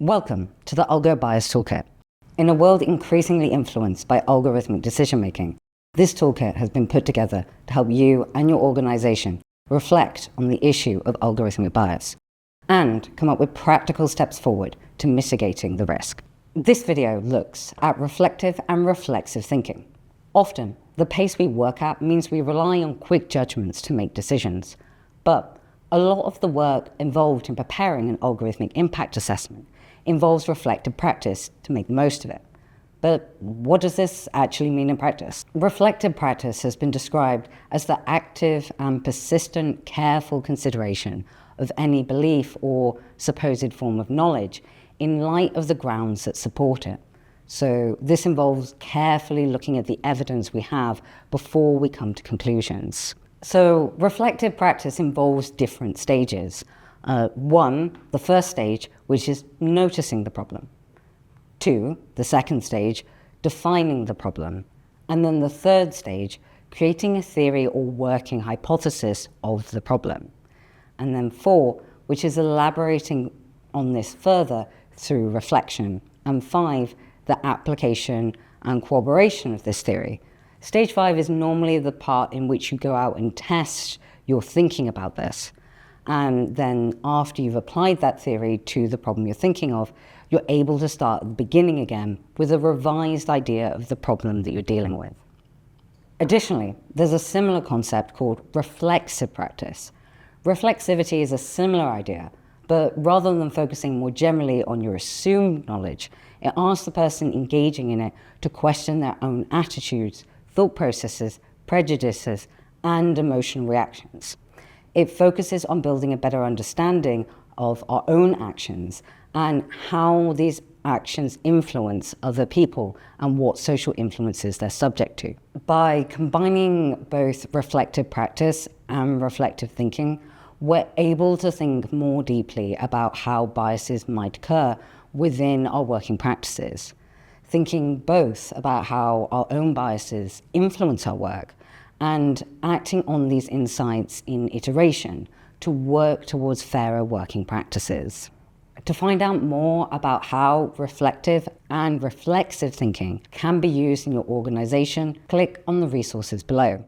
Welcome to the AlgoBias Toolkit. In a world increasingly influenced by algorithmic decision-making, this toolkit has been put together to help you and your organization reflect on the issue of algorithmic bias and come up with practical steps forward to mitigating the risk. This video looks at reflective and reflexive thinking. Often, the pace we work at means we rely on quick judgments to make decisions, but a lot of the work involved in preparing an algorithmic impact assessment involves reflective practice to make the most of it. But what does this actually mean in practice? Reflective practice has been described as the active and persistent, careful consideration of any belief or supposed form of knowledge in light of the grounds that support it. So this involves carefully looking at the evidence we have before we come to conclusions. So reflective practice involves different stages. One, the first stage, which is noticing the problem. Two, the second stage, defining the problem. And then the third stage, creating a theory or working hypothesis of the problem. And then four, which is elaborating on this further through reflection. And five, the application and corroboration of this theory. Stage 5 is normally the part in which you go out and test your thinking about this. And then after you've applied that theory to the problem you're thinking of, you're able to start at the beginning again with a revised idea of the problem that you're dealing with. Additionally, there's a similar concept called reflexive practice. Reflexivity is a similar idea, but rather than focusing more generally on your assumed knowledge, it asks the person engaging in it to question their own attitudes, thought processes, prejudices, and emotional reactions. It focuses on building a better understanding of our own actions and how these actions influence other people and what social influences they're subject to. By combining both reflective practice and reflective thinking, we're able to think more deeply about how biases might occur within our working practices, thinking both about how our own biases influence our work and acting on these insights in iteration to work towards fairer working practices. To find out more about how reflective and reflexive thinking can be used in your organization, click on the resources below.